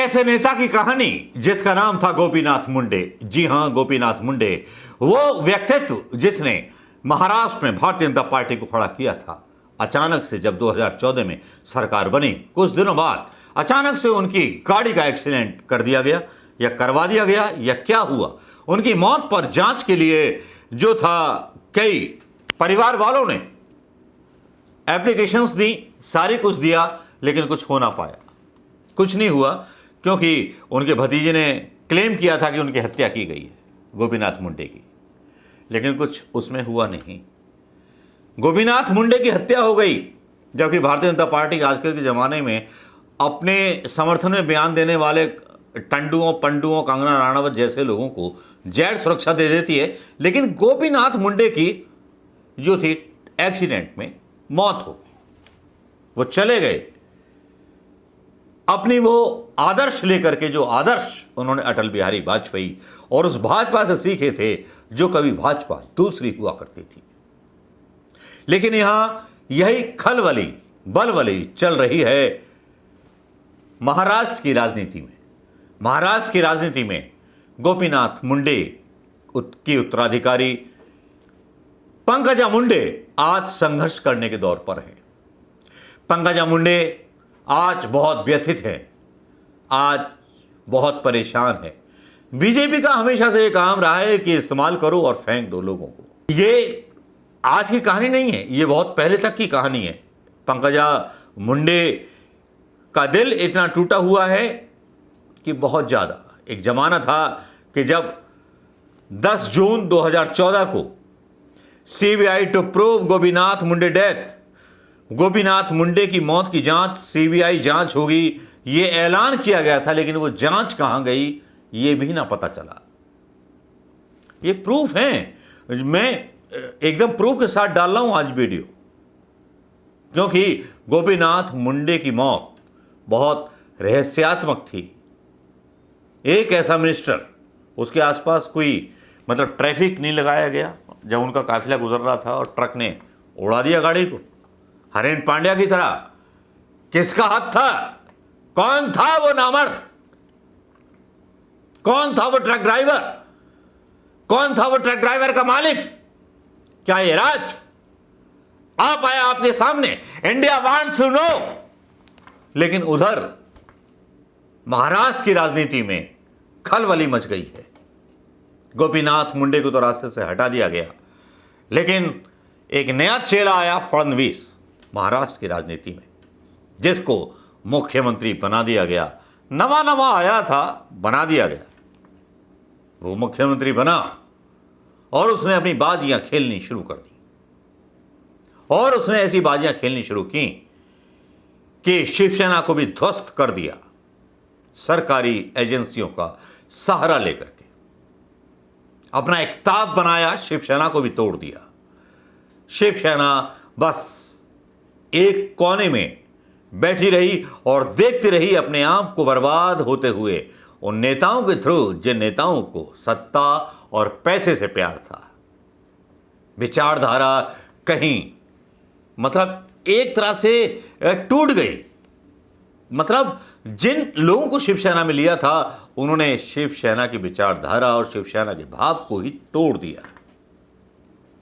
ऐसे नेता की कहानी जिसका नाम था गोपीनाथ मुंडे। जी हां, गोपीनाथ मुंडे, वो व्यक्तित्व जिसने महाराष्ट्र में भारतीय जनता पार्टी को खड़ा किया था। अचानक से जब 2014 में सरकार बनी, कुछ दिनों बाद अचानक से उनकी गाड़ी का एक्सीडेंट कर दिया गया या करवा दिया गया या क्या हुआ। उनकी मौत पर जांच के लिए जो था, कई परिवार वालों ने एप्लीकेशंस दी, सारी कुछ दिया, लेकिन कुछ हो ना पाया, कुछ नहीं हुआ, क्योंकि उनके भतीजे ने क्लेम किया था कि उनकी हत्या की गई है, गोपीनाथ मुंडे की, लेकिन कुछ उसमें हुआ नहीं। गोपीनाथ मुंडे की हत्या हो गई, जबकि भारतीय जनता पार्टी आजकल के ज़माने में अपने समर्थन में बयान देने वाले टंडुओं, पंडुओं, कंगना राणावत जैसे लोगों को जैड सुरक्षा दे देती है, लेकिन गोपीनाथ मुंडे की जो थी एक्सीडेंट में मौत हो गई। वो चले गए अपनी वो आदर्श लेकर के, जो आदर्श उन्होंने अटल बिहारी वाजपेयी और उस भाजपा से सीखे थे जो कभी भाजपा दूसरी हुआ करती थी। लेकिन यहां यही खलबली बलबली चल रही है महाराष्ट्र की राजनीति में। महाराष्ट्र की राजनीति में गोपीनाथ मुंडे की उत्तराधिकारी पंकजा मुंडे आज संघर्ष करने के दौर पर है। पंकजा मुंडे आज बहुत व्यथित है, आज बहुत परेशान है। बीजेपी का हमेशा से ये काम रहा है कि इस्तेमाल करो और फेंक दो लोगों को। ये आज की कहानी नहीं है, ये बहुत पहले तक की कहानी है। पंकजा मुंडे का दिल इतना टूटा हुआ है कि बहुत ज़्यादा। एक ज़माना था कि जब 10 जून 2014 को CBI to prove Gopinath Munde death, Gopinath Munde की मौत की जांच, सीबीआई जांच होगी, ये ऐलान किया गया था, लेकिन वो जांच कहां गई ये भी ना पता चला। ये प्रूफ है, मैं एकदम प्रूफ के साथ डाल रहा हूं आज वीडियो, क्योंकि गोपीनाथ मुंडे की मौत बहुत रहस्यात्मक थी। एक ऐसा मिनिस्टर, उसके आसपास कोई मतलब ट्रैफिक नहीं लगाया गया जब उनका काफिला गुजर रहा था और ट्रक ने उड़ा दिया गाड़ी को हरेन पांड्या की तरह। किसका हाथ था? कौन था वो नामर्द? कौन था वो ट्रक ड्राइवर? कौन था वो ट्रक ड्राइवर का मालिक? क्या ये राज आ पाया आपके सामने? India wants to know. लेकिन उधर महाराष्ट्र की राजनीति में खलबली मच गई है। गोपीनाथ मुंडे को तो रास्ते से हटा दिया गया, लेकिन एक नया चेला आया, फडणवीस, महाराष्ट्र की राजनीति में, जिसको मुख्यमंत्री बना दिया गया। नवा नवा आया था, बना दिया गया। वो मुख्यमंत्री बना और उसने अपनी बाजियां खेलनी शुरू कर दी, और उसने ऐसी बाजियां खेलनी शुरू की कि शिवसेना को भी ध्वस्त कर दिया, सरकारी एजेंसियों का सहारा लेकर के अपना एक ताप बनाया, शिवसेना को भी तोड़ दिया। शिवसेना बस एक कोने में बैठी रही और देखती रही अपने आप को बर्बाद होते हुए उन नेताओं के थ्रू जिन नेताओं को सत्ता और पैसे से प्यार था। विचारधारा कहीं मतलब एक तरह से टूट गई। मतलब जिन लोगों को शिवसेना में लिया था, उन्होंने शिवसेना की विचारधारा और शिवसेना के भाव को ही तोड़ दिया।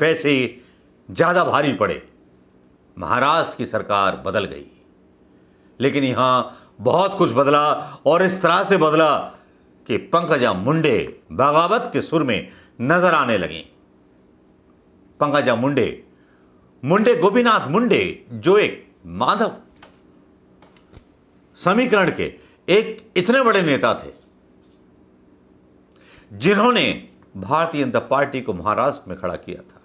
पैसे ज्यादा भारी पड़े, महाराष्ट्र की सरकार बदल गई, लेकिन यहां बहुत कुछ बदला, और इस तरह से बदला कि पंकजा मुंडे बगावत के सुर में नजर आने लगी। पंकजा मुंडे, गोपीनाथ मुंडे, जो एक माधव समीकरण के एक इतने बड़े नेता थे, जिन्होंने भारतीय जनता पार्टी को महाराष्ट्र में खड़ा किया था।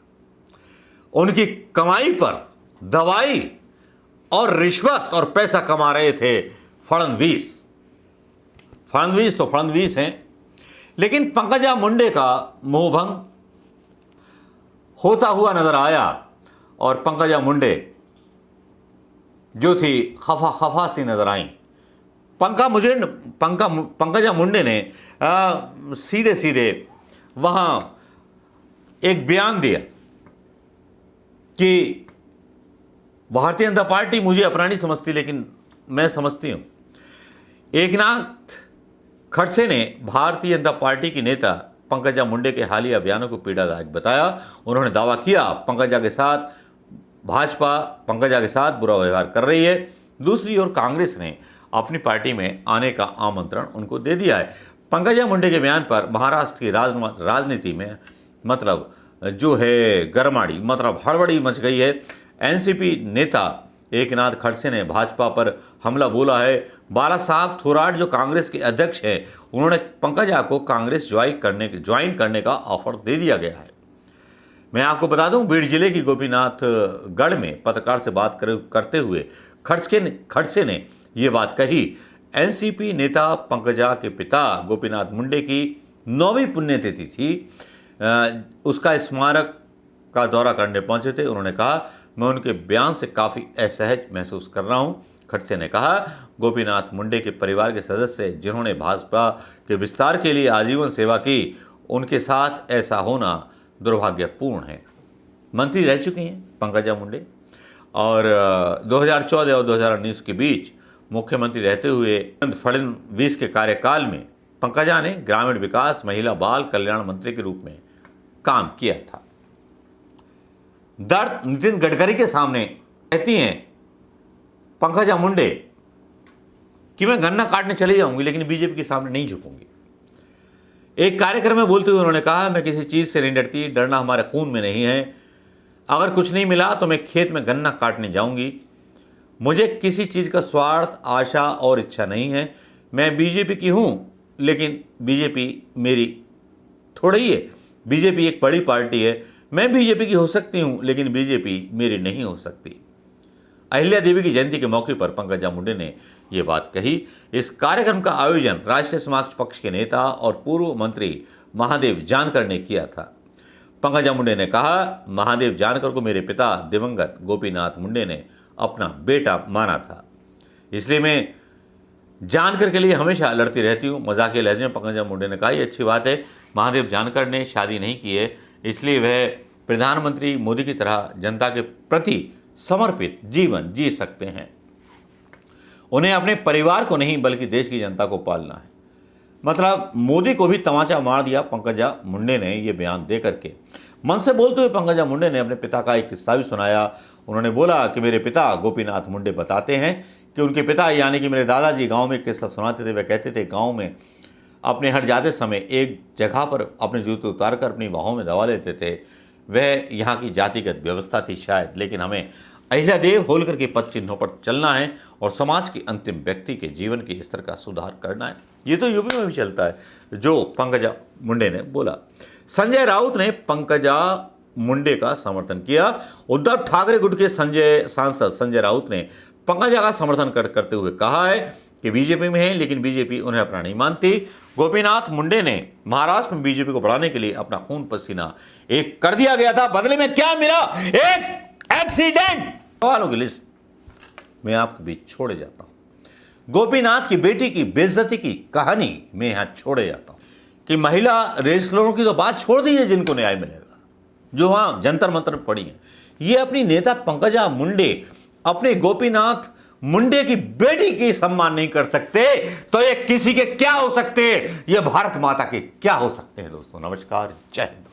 उनकी कमाई पर दवाई और रिश्वत और पैसा कमा रहे थे फडणवीस। फडणवीस तो फडणवीस हैं, लेकिन पंकजा मुंडे का मोहभंग होता हुआ नजर आया, और पंकजा मुंडे जो थी खफा खफा सी नजर आई। पंकजा मुंडे ने सीधे सीधे वहां एक बयान दिया कि भारतीय जनता पार्टी मुझे अपना नहीं समझती, लेकिन मैं समझती हूं। एकनाथ खड़से ने भारतीय जनता पार्टी की नेता पंकजा मुंडे के हालिया बयानों को पीड़ादायक बताया। उन्होंने दावा किया भाजपा पंकजा के साथ बुरा व्यवहार कर रही है। दूसरी ओर कांग्रेस ने अपनी पार्टी में आने का आमंत्रण उनको दे दिया है। पंकजा मुंडे के बयान पर महाराष्ट्र की राजनीति में मतलब जो है गरमाड़ी मतलब हड़बड़ी मच गई है। एनसीपी नेता एकनाथ खड़से ने भाजपा पर हमला बोला है। बाला साहब थोराट जो कांग्रेस के अध्यक्ष हैं, उन्होंने पंकजा को कांग्रेस ज्वाइन करने का ऑफर दे दिया गया है। मैं आपको बता दूं, बीड़ जिले की गोपीनाथगढ़ में पत्रकार से बात करते हुए खड़से ने ये बात कही। एनसीपी नेता पंकजा के पिता गोपीनाथ मुंडे की 9वीं पुण्यतिथि थी, उसका स्मारक का दौरा करने पहुंचे थे। उन्होंने कहा, मैं उनके बयान से काफ़ी असहज महसूस कर रहा हूं। खड़से ने कहा, गोपीनाथ मुंडे के परिवार के सदस्य जिन्होंने भाजपा के विस्तार के लिए आजीवन सेवा की, उनके साथ ऐसा होना दुर्भाग्यपूर्ण है। मंत्री रह चुकी हैं पंकजा मुंडे और 2014 और 2019 के बीच मुख्यमंत्री रहते हुए फडणवीस के कार्यकाल में पंकजा ने ग्रामीण विकास, महिला बाल कल्याण मंत्री के रूप में काम किया था। दर्द नितिन गडकरी के सामने कहती हैं पंकजा मुंडे कि मैं गन्ना काटने चली जाऊंगी लेकिन बीजेपी के सामने नहीं झुकूंगी। एक कार्यक्रम में बोलते हुए उन्होंने कहा, मैं किसी चीज़ से नहीं डरती, डरना हमारे खून में नहीं है। अगर कुछ नहीं मिला तो मैं खेत में गन्ना काटने जाऊंगी। मुझे किसी चीज़ का स्वार्थ, आशा और इच्छा नहीं है। मैं बीजेपी की हूँ लेकिन बीजेपी मेरी थोड़ी ही है। बीजेपी एक बड़ी पार्टी है। मैं बीजेपी की हो सकती हूँ लेकिन बीजेपी मेरी नहीं हो सकती। अहिल्या देवी की जयंती के मौके पर पंकजा मुंडे ने ये बात कही। इस कार्यक्रम का आयोजन राष्ट्रीय समाज पक्ष के नेता और पूर्व मंत्री महादेव जानकर ने किया था। पंकजा मुंडे ने कहा, महादेव जानकर को मेरे पिता दिवंगत गोपीनाथ मुंडे ने अपना बेटा माना था, इसलिए मैं जानकर के लिए हमेशा लड़ती रहती हूँ। मजाकिया लहजे में पंकजा मुंडे ने कहा, ये अच्छी बात है, महादेव जानकर ने शादी नहीं की है, इसलिए वह प्रधानमंत्री मोदी की तरह जनता के प्रति समर्पित जीवन जी सकते हैं। उन्हें अपने परिवार को नहीं बल्कि देश की जनता को पालना है। मतलब मोदी को भी तमाचा मार दिया पंकजा मुंडे ने ये बयान दे करके। मन से बोलते हुए पंकजा मुंडे ने अपने पिता का एक किस्सा भी सुनाया। उन्होंने बोला कि मेरे पिता गोपीनाथ मुंडे बताते हैं कि उनके पिता यानी कि मेरे दादाजी गांव में एक किस्सा सुनाते थे। वह कहते थे, गांव में अपने हट जाते समय एक जगह पर अपने जूते उतार कर अपनी बाहों में दबा लेते थे। वह यहाँ की जातिगत व्यवस्था थी शायद, लेकिन हमें अहिल्या देव होलकर के पद चिन्हों पर चलना है और समाज के अंतिम व्यक्ति के जीवन के स्तर का सुधार करना है। ये तो यूपी में भी चलता है, जो पंकजा मुंडे ने बोला। संजय राउत ने पंकजा मुंडे का समर्थन किया। उद्धव ठाकरे गुट के सांसद संजय राउत ने पंकजा का समर्थन करते हुए कहा है कि बीजेपी में है लेकिन बीजेपी उन्हें अपना नहीं मानती। गोपीनाथ मुंडे ने महाराष्ट्र में बीजेपी को बढ़ाने के लिए अपना खून पसीना एक कर दिया गया था, बदले में क्या मिला? एक एक्सीडेंट। सवालों की लिस्ट मैं आपके बीच छोड़े जाता हूं। गोपीनाथ की बेटी की बेइज्जती की कहानी मैं यहां छोड़े जाता हूं कि महिला रेसलरों की तो बात छोड़ दीजिए जिनको न्याय मिलेगा, जो वहां जंतर मंतर पड़ी है। ये अपनी नेता पंकजा मुंडे अपने गोपीनाथ मुंडे की बेटी की सम्मान नहीं कर सकते तो ये किसी के क्या हो सकते हैं? ये भारत माता के क्या हो सकते हैं? दोस्तों नमस्कार, जय हिंद।